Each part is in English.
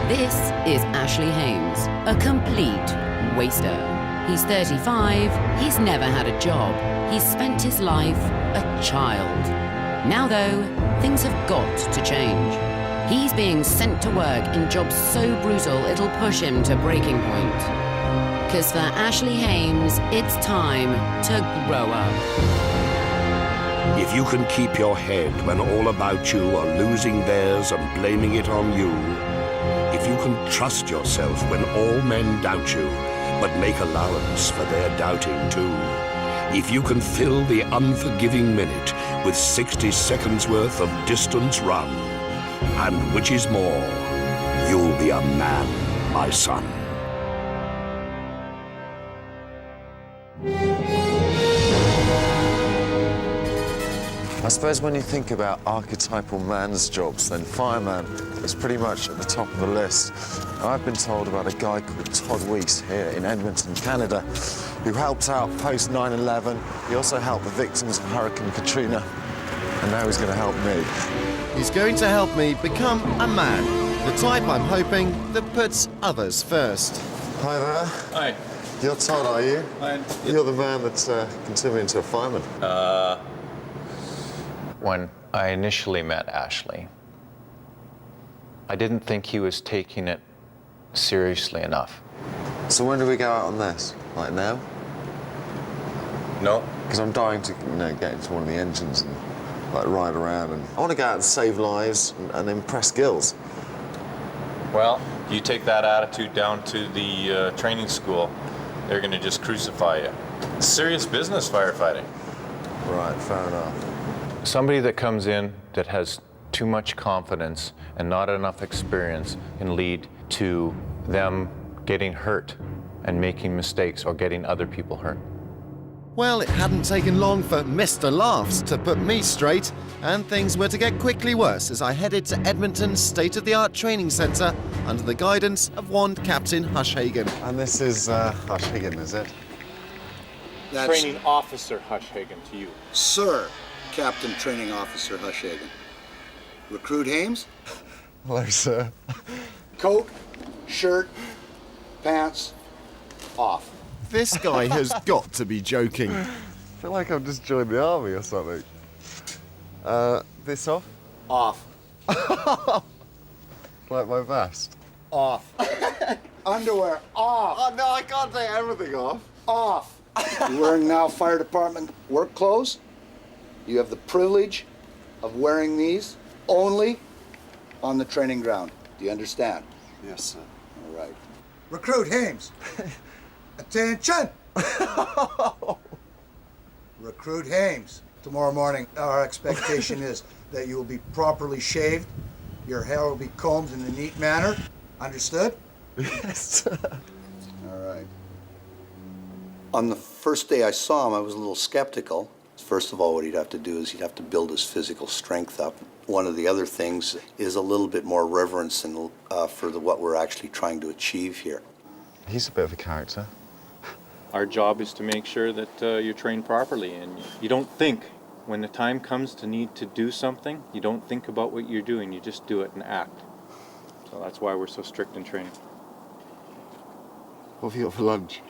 This is Ashley Hames, a complete waster. He's 35, he's never had a job, he's spent his life a child. Now though, things have got to change. He's being sent to work in jobs so brutal it'll push him to breaking point. 'Cause for Ashley Hames, it's time to grow up. If you can keep your head when all about you are losing theirs and blaming it on you, if you can trust yourself when all men doubt you, but make allowance for their doubting too, if you can fill the unforgiving minute with 60 seconds worth of distance run, and which is more, you'll be a man, my son. I suppose when you think about archetypal man's jobs, then fireman is pretty much at the top of the list. I've been told about a guy called Todd Weiss here in Edmonton, Canada, who helped out post 9/11. He also helped the victims of Hurricane Katrina, and now he's going to help me. He's going to help me become a man, the type I'm hoping that puts others first. Hi there. Hi. You're Todd, are you? Hi. You're the man that can turn me into a fireman. When I initially met Ashley, I didn't think he was taking it seriously enough. So when do we go out on this? Like now? No. Because I'm dying to, get into one of the engines and ride around, and I want to go out and save lives and impress girls. Well, you take that attitude down to the training school, they're going to just crucify you. It's serious business, firefighting. Right, fair enough. Somebody that comes in that has too much confidence and not enough experience can lead to them getting hurt and making mistakes or getting other people hurt. Well, it hadn't taken long for Mr. Laughs to put me straight, and things were to get quickly worse as I headed to Edmonton's state-of-the-art training centre under the guidance of one Captain Hushhagen. And this is Hushhagen, is it? That's Training Officer Hushhagen to you. Sir, Captain Training Officer Hushhagen. Recruit Hames? Hello, sir. Coat, shirt, pants, off. This guy has got to be joking. I feel like I've just joined the army or something. This off? Off. Like my vest? Off. Underwear, off. Oh, no, I can't take everything off. Off. You're wearing now fire department work clothes. You have the privilege of wearing these only on the training ground. Do you understand? Yes, sir. All right. Recruit Hames. Attention! Recruit Hames. Tomorrow morning, our expectation is that you will be properly shaved, your hair will be combed in a neat manner. Understood? Yes, sir. All right. On the first day I saw him, I was a little skeptical. First of all, what he'd have to do is he'd have to build his physical strength up. One of the other things is a little bit more reverence for what we're actually trying to achieve here. He's a bit of a character. Our job is to make sure that you're trained properly, and you don't think when the time comes to need to do something, you don't think about what you're doing, you just do it and act. So that's why we're so strict in training. What have you got for lunch?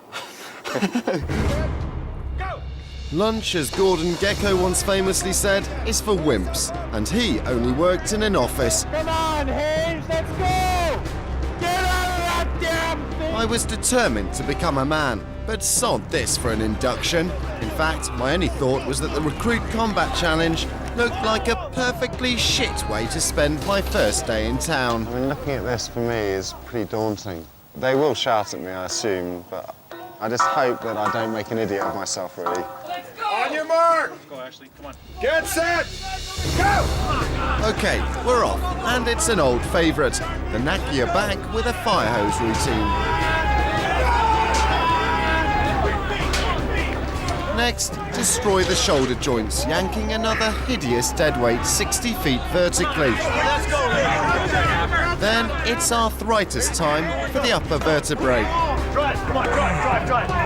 Lunch, as Gordon Gekko once famously said, is for wimps, and he only worked in an office. Come on, Hayes, let's go! Get out of that damn thing! I was determined to become a man, but sod this for an induction. In fact, my only thought was that the Recruit Combat Challenge looked like a perfectly shit way to spend my first day in town. I mean, looking at this for me is pretty daunting. They will shout at me, I assume, but I just hope that I don't make an idiot of myself, really. On your mark! Let's go, Ashley, come on. Get set! Go! Okay, we're off, and it's an old favourite. The Nakia back with a fire hose routine. Next, destroy the shoulder joints, yanking another hideous deadweight 60 feet vertically. Then it's arthritis time for the upper vertebrae. Drive, come on, drive.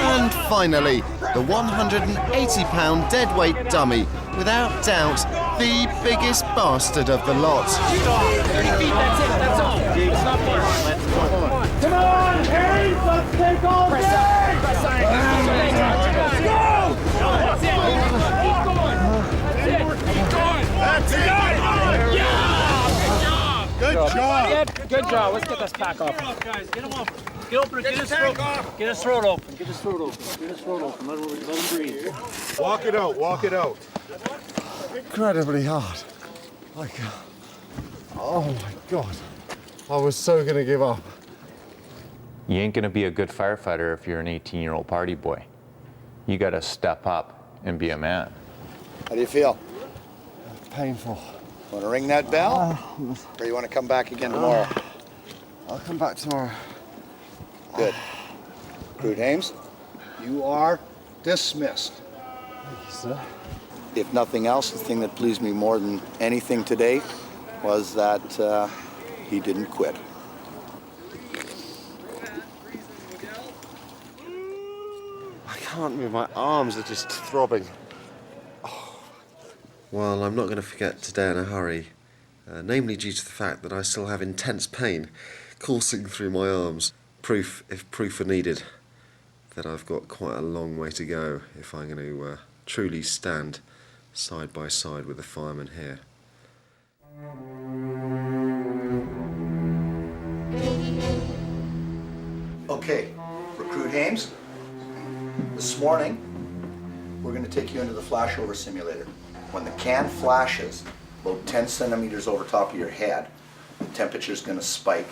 And finally, the 180-pound deadweight dummy, without doubt, the biggest bastard of the lot. 30 feet, that's it, that's all. It's not far. Come on, Hayes, let's take all day! Press on. Let's go! That's it. Keep going. That's it. Keep going. Yeah! Good job. Good job. Let's get this pack off. Guys, get him off. Get open. Get his throat. Get his throat open. Get his throat open. Get his throat open. Let him breathe. Walk it out. Walk it out. Incredibly hard. Like, oh my God. I was so gonna give up. You ain't gonna be a good firefighter if you're an 18-year-old party boy. You gotta step up and be a man. How do you feel? Painful. Want to ring that bell? Or you want to come back again tomorrow? I'll come back tomorrow. Good. Recruit Hames, you are dismissed. Thank you, sir. If nothing else, the thing that pleased me more than anything today was that he didn't quit. I can't move, my arms are just throbbing. Oh. Well, I'm not going to forget today in a hurry, namely due to the fact that I still have intense pain coursing through my arms. Proof, if proof were needed, that I've got quite a long way to go if I'm going to truly stand side by side with the fireman here. Okay, Recruit Hames, this morning we're going to take you into the Flashover simulator. When the can flashes about 10 centimeters over top of your head, the temperature is going to spike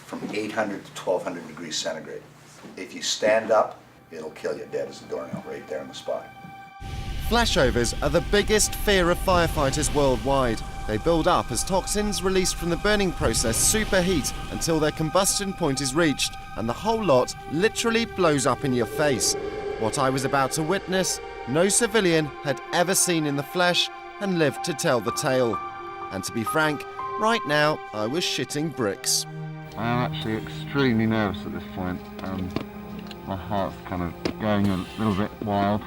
from 800 to 1200 degrees centigrade. If you stand up, it'll kill you dead as a doornail right there on the spot. Flashovers are the biggest fear of firefighters worldwide. They build up as toxins released from the burning process superheat until their combustion point is reached, and the whole lot literally blows up in your face. What I was about to witness, no civilian had ever seen in the flesh and lived to tell the tale. And to be frank, right now I was shitting bricks. I'm actually extremely nervous at this point. My heart's kind of going a little bit wild.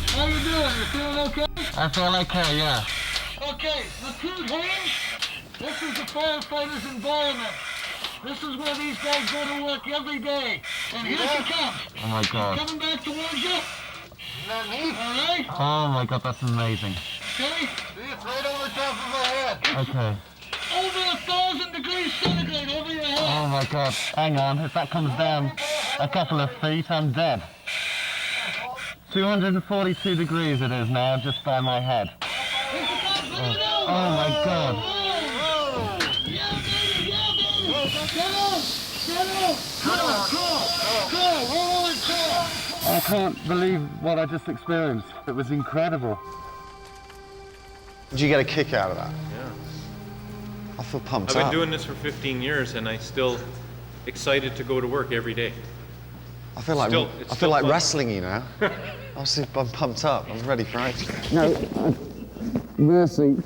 How you doing? You feeling okay? I feel okay, yeah. Okay, Recruit Hames, this is the firefighter's environment. This is where these guys go to work every day. And here she comes. Oh my God. Coming back towards you. Not me. All right? Oh my God, that's amazing. Okay? It's right over top of my head. Okay. Over 1,000 degrees centigrade over your head. Oh my God. Hang on, if that comes down a couple of feet, I'm dead. 242 degrees it is now, just by my head. Oh my God. I can't believe what I just experienced. It was incredible. Did you get a kick out of that? Yeah. I feel pumped I've up. been doing this for 15 years and I'm still excited to go to work every day. I feel like It's still fun. wrestling, you know. I'm pumped up. I'm ready for action. No, mercy.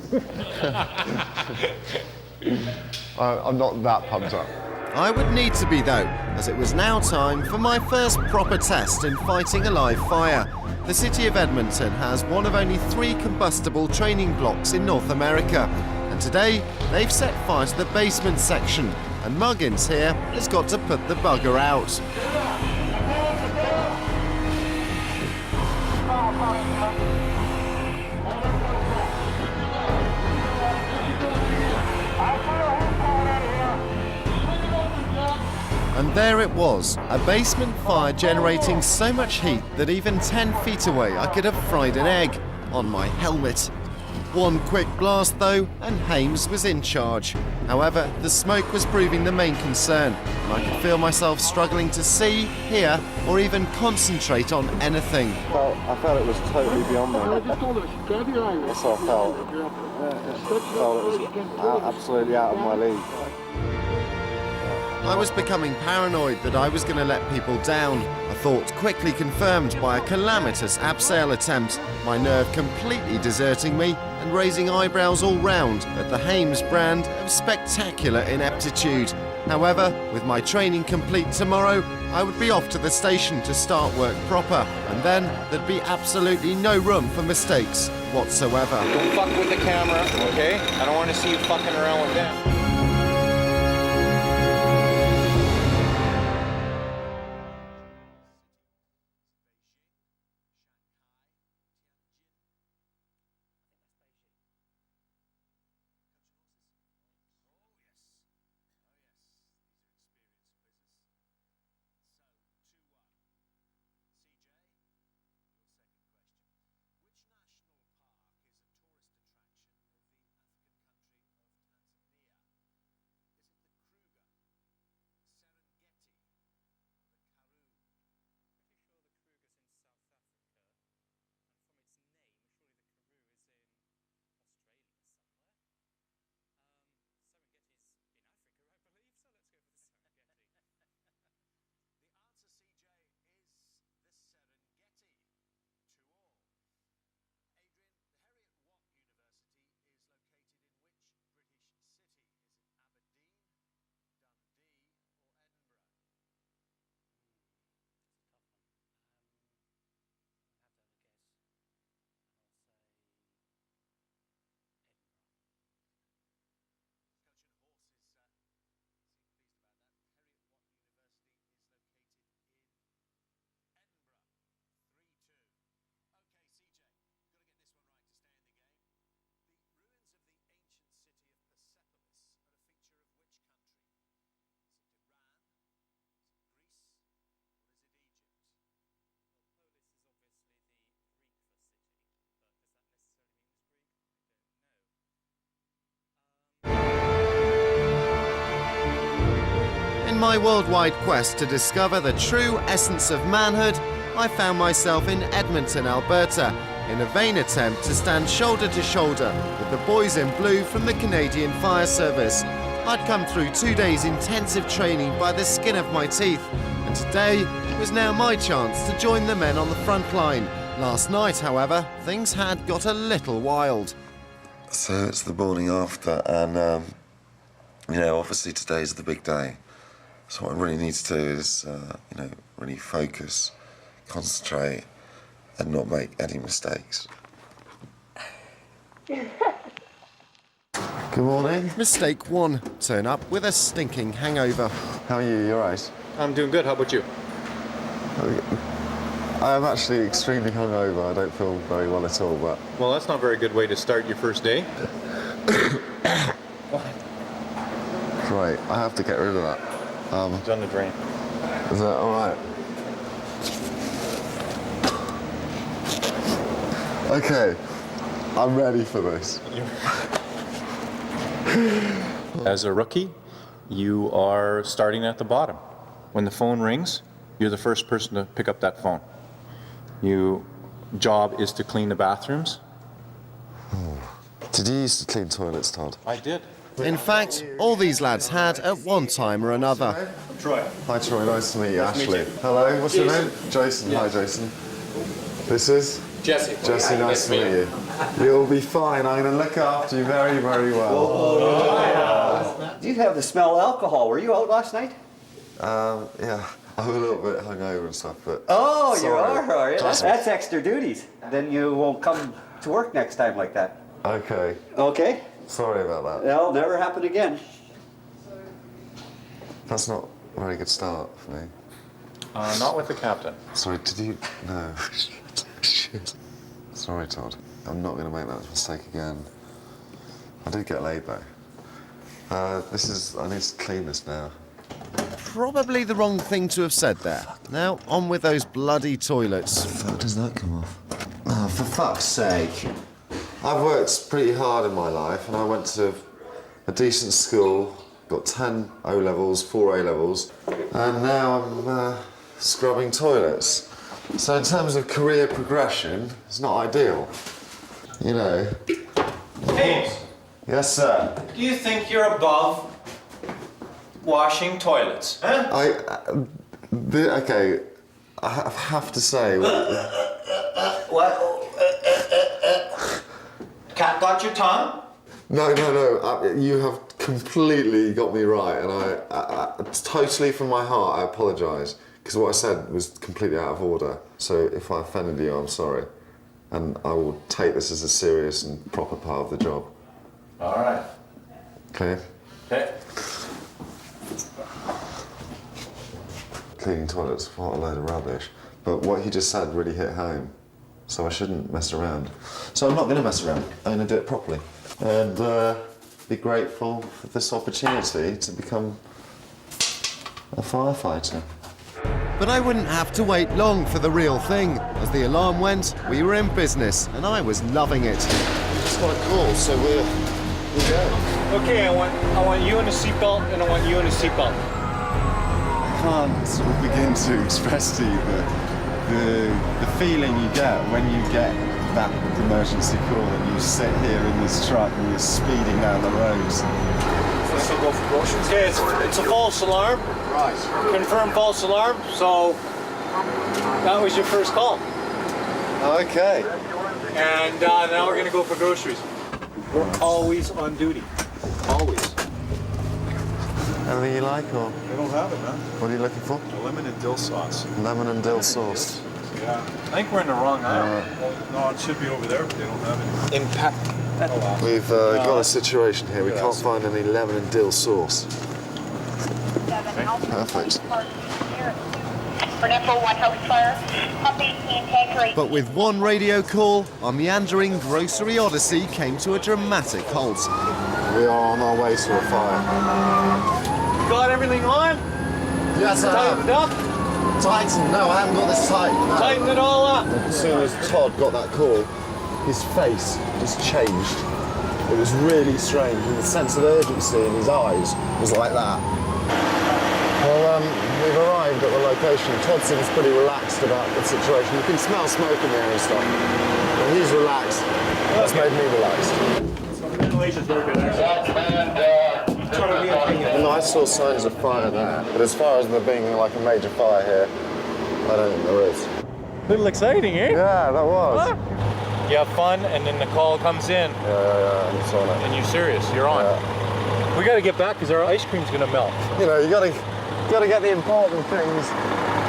I'm not that pumped up. I would need to be though, as it was now time for my first proper test in fighting a live fire. The city of Edmonton has one of only 3 combustible training blocks in North America, and today they've set fire to the basement section, and Muggins here has got to put the bugger out. And there it was, a basement fire generating so much heat that even 10 feet away I could have fried an egg on my helmet. One quick blast though, and Hames was in charge. However, the smoke was proving the main concern, and I could feel myself struggling to see, hear, or even concentrate on anything. I felt it was totally beyond me. That's what I felt. I felt it was absolutely out of my league. I was becoming paranoid that I was going to let people down, a thought quickly confirmed by a calamitous abseil attempt, my nerve completely deserting me, and and raising eyebrows all round at the Hames brand of spectacular ineptitude. However, with my training complete tomorrow, I would be off to the station to start work proper, and then there'd be absolutely no room for mistakes whatsoever. Don't fuck with the camera, okay? I don't want to see you fucking around with that. In my worldwide quest to discover the true essence of manhood, I found myself in Edmonton, Alberta, in a vain attempt to stand shoulder to shoulder with the boys in blue from the Canadian Fire Service. I'd come through 2 days intensive training by the skin of my teeth, and today was now my chance to join the men on the front line. Last night, however, things had got a little wild. So it's the morning after, and obviously today's the big day. So what I really need to do is, really focus, concentrate, and not make any mistakes. Good morning. Mistake 1. Turn up with a stinking hangover. How are you? You all right? I'm doing good. How about you? I'm actually extremely hungover. I don't feel very well at all, but... Well, that's not a very good way to start your first day. Right, I have to get rid of that. Down the drain. Is that all right? Okay, I'm ready for this. As a rookie, you are starting at the bottom. When the phone rings, you're the first person to pick up that phone. Your job is to clean the bathrooms. Did you used to clean toilets, Todd? I did. In fact, all these lads had at one time or another. Troy. Hi, Troy. Nice to meet you. Nice to Ashley. meet you. Hello. What's your name? Jason. Yeah. Hi, Jason. This is? Jesse. Jesse, nice to meet you. You'll be fine. I'm going to look after you very, very well. You have the smell of alcohol. Were you out last night? Yeah. I'm a little bit hungover and stuff, but... Oh, you sorry. are you? That's extra duties. Then you won't come to work next time like that. Okay. Okay? Sorry about that. That'll never happen again. That's not a very good start for me. Not with the captain. Sorry, did you... No. Shit. Sorry, Todd. I'm not going to make that mistake again. I did get laid, though. I need to clean this now. Probably the wrong thing to have said there. Now, on with those bloody toilets. How does that come off? Oh, for fuck's sake. I've worked pretty hard in my life, and I went to a decent school, got 10 O-levels, 4 A-levels, and now I'm scrubbing toilets. So in terms of career progression, it's not ideal. You know. James, Yes, sir. do you think you're above washing toilets? Huh? Okay, I have to say... What? Cat got your tongue? No. You have completely got me right, and I totally from my heart, I apologise, because what I said was completely out of order. So if I offended you, I'm sorry. And I will take this as a serious and proper part of the job. All right. Clear? Okay. Cleaning toilets, what a load of rubbish. But what he just said really hit home. So I shouldn't mess around. So I'm not going to mess around. I'm going to do it properly. And be grateful for this opportunity to become a firefighter. But I wouldn't have to wait long for the real thing. As the alarm went, we were in business, and I was loving it. It's got a call, so we go. Okay, I want you in a seatbelt, and I want you in a seatbelt. I can't sort of begin to express to you the feeling you get when you get that emergency call and you sit here in this truck and you're speeding down the roads. Let's go for groceries. Okay, it's a false alarm. Right. Confirmed false alarm, so that was your first call. Okay. And now we're gonna go for groceries. We're always on duty. Always. Anything you like, or They don't have it, man. what are you looking for? A lemon and dill sauce. Lemon and dill sauce. Yeah. I think we're in the wrong aisle. No, it should be over there, but they don't have it. Impact. We've got a situation here. We can't find any lemon and dill sauce. Perfect. But with one radio call, our meandering grocery odyssey came to a dramatic halt. We are on our way to a fire. Got everything on? Yes, I Tightened up? Tighten? No, I haven't got this tight. No. Tighten it all up. As soon as Todd got that call, his face just changed. It was really strange, and the sense of urgency in his eyes was like that. Well, we've arrived at the location. Todd seems pretty relaxed about the situation. You can smell smoke in the air and stuff. But he's relaxed. That's made me relaxed. Ventilation's very good, actually. And I saw signs of fire there, but as far as there being like a major fire here, I don't think there is. A little exciting, eh? Yeah, that was. You have fun, and then the call comes in, Yeah, I'm sorry. and you're serious. You're on. Yeah. We got to get back because our ice cream's gonna melt. You know, you gotta get the important things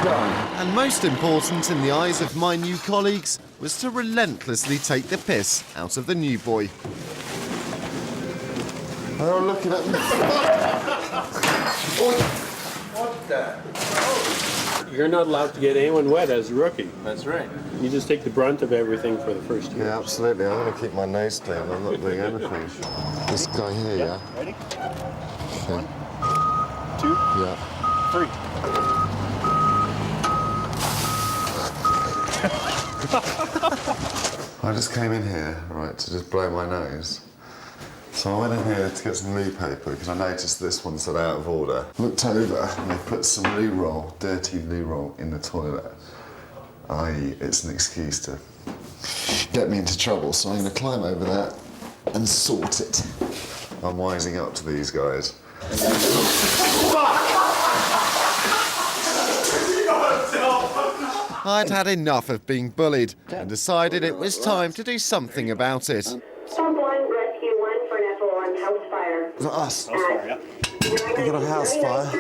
done. And most important in the eyes of my new colleagues was to relentlessly take the piss out of the new boy. They're all looking at me. What the? You're not allowed to get anyone wet as a rookie. That's right. You just take the brunt of everything for the first year. Yeah, absolutely. I'm going to keep my nose clean. I'm not doing anything. This guy here, yeah? Ready? Okay. 2, Yeah. 3. I just came in here, right, to just blow my nose. So I went in here to get some loo paper because I noticed this one said out of order. Looked over and they put some loo roll, dirty loo roll, in the toilet. I.e., it's an excuse to get me into trouble, so I'm going to climb over there and sort it. I'm wising up to these guys. I'd had enough of being bullied and decided it was time to do something about it. Rescue 1 for an FO1 house fire. Is that us? We got a house fire.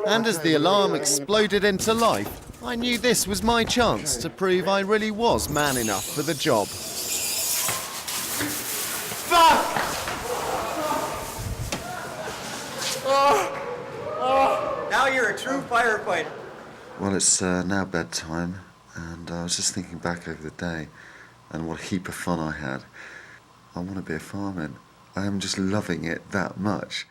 And as the alarm exploded into life, I knew this was my chance to prove I really was man enough for the job. Fuck! Now you're a true firefighter. Well, it's now bedtime, and I was just thinking back over the day and what a heap of fun I had. I want to be a fireman. I am just loving it that much.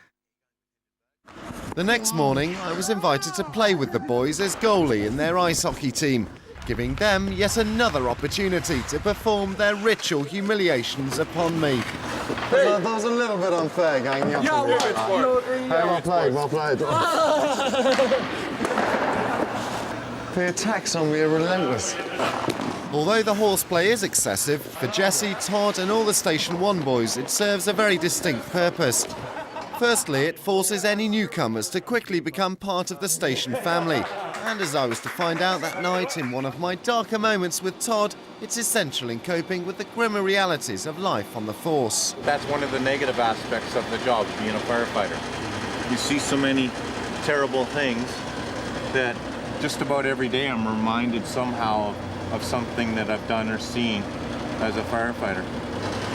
The next morning, I was invited to play with the boys as goalie in their ice hockey team, giving them yet another opportunity to perform their ritual humiliations upon me. That was a little bit unfair, ganging up on me. Hey, well played, well played. The attacks on me are relentless. Although the horseplay is excessive, for Jesse, Todd and all the Station 1 boys, it serves a very distinct purpose. Firstly, it forces any newcomers to quickly become part of the station family. And as I was to find out that night in one of my darker moments with Todd, it's essential in coping with the grimmer realities of life on the force. That's one of the negative aspects of the job, being a firefighter. You see so many terrible things that just about every day I'm reminded somehow of something that I've done or seen as a firefighter.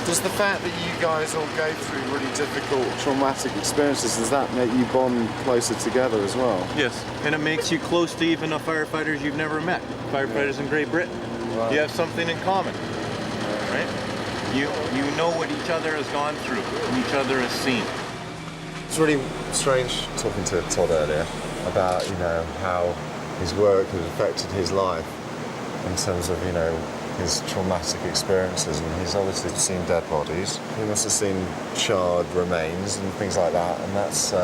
Does the fact that you guys all go through really difficult, traumatic experiences, does that make you bond closer together as well? Yes, and it makes you close to even the firefighters you've never met. Firefighters in Great Britain. Right. You have something in common, right? You know what each other has gone through and each other has seen. It's really strange talking to Todd earlier about, how his work has affected his life in terms of, his traumatic experiences, and he's obviously seen dead bodies. He must have seen charred remains and things like that, and that's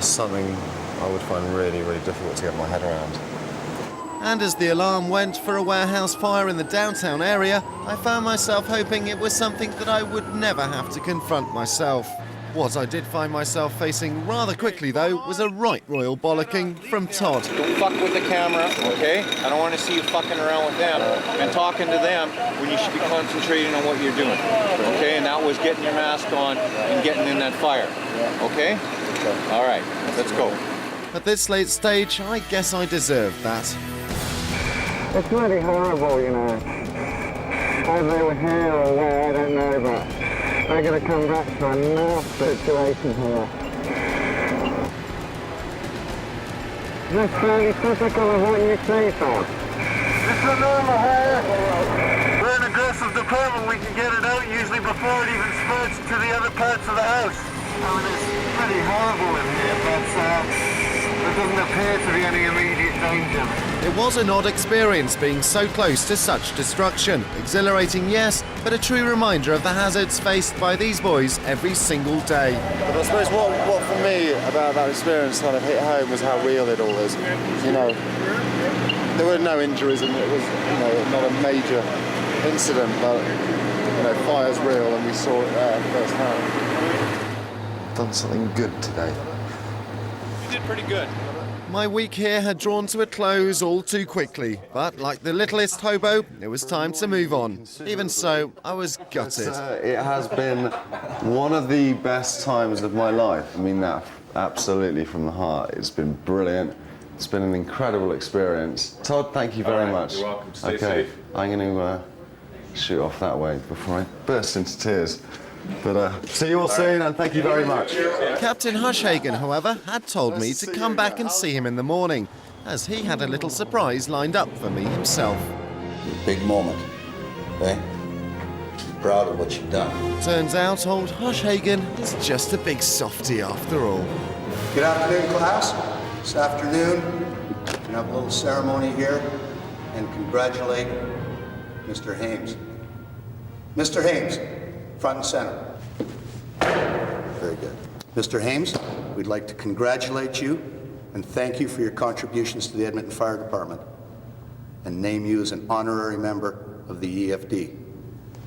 something I would find really, really difficult to get my head around. And as the alarm went for a warehouse fire in the downtown area, I found myself hoping it was something that I would never have to confront myself. What I did find myself facing rather quickly, though, was a right royal bollocking from Todd. Don't fuck with the camera, okay? I don't want to see you fucking around with them and talking to them when you should be concentrating on what you're doing, okay? And that was getting your mask on and getting in that fire, okay? All right, let's go. At this late stage, I guess I deserved that. It's really horrible, Whether they were here or where, I don't know, but they're going to come back to a nasty situation here. That's fairly typical of what you see, Tom. It's a normal here. We're an aggressive department. We can get it out usually before it even spreads to the other parts of the house. I mean, it's pretty horrible in here, but there doesn't appear to be any immediate danger. It was an odd experience being so close to such destruction. Exhilarating, yes, but a true reminder of the hazards faced by these boys every single day. But I suppose what for me about that experience kind of hit home was how real it all is. There were no injuries and it was, not a major incident, but, fire's real and we saw it there firsthand. Done something good today. You did pretty good. My week here had drawn to a close all too quickly, but like the littlest hobo, it was time to move on. Even so, I was gutted. It has been one of the best times of my life. I mean that absolutely from the heart. It's been brilliant. It's been an incredible experience. Todd, thank you very much. You're welcome. Stay safe. I'm going to shoot off that way before I burst into tears. But see you all soon, and thank you very much. Captain Hushhagen, however, had told me to come back and see him in the morning, as he had a little surprise lined up for me himself. Big moment, okay? Be proud of what you've done. Turns out old Hushhagen is just a big softie after all. Good afternoon, class. This afternoon, we're going to have a little ceremony here and congratulate Mr. Hames. Mr. Hames. Front and center. Very good. Mr. Hames, we'd like to congratulate you and thank you for your contributions to the Edmonton Fire Department and name you as an honorary member of the EFD.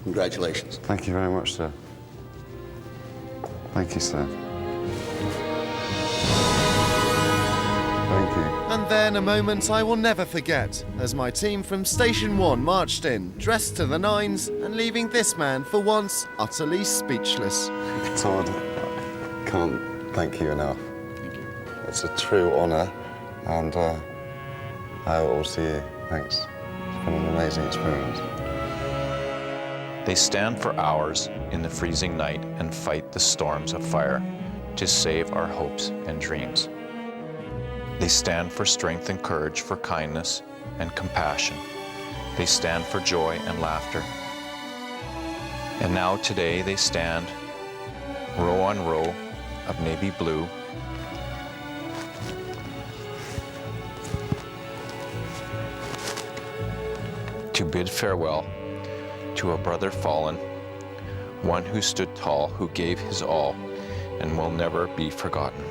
Congratulations. Thank you very much, sir. Thank you, sir. Thank you. And then a moment I will never forget, as my team from Station 1 marched in, dressed to the nines, and leaving this man, for once, utterly speechless. Todd, I can't thank you enough. Thank you. It's a true honour, and I owe it all to you. Thanks. It's been an amazing experience. They stand for hours in the freezing night and fight the storms of fire to save our hopes and dreams. They stand for strength and courage, for kindness and compassion. They stand for joy and laughter. And now today they stand row on row of navy blue, to bid farewell to a brother fallen, one who stood tall, who gave his all, and will never be forgotten.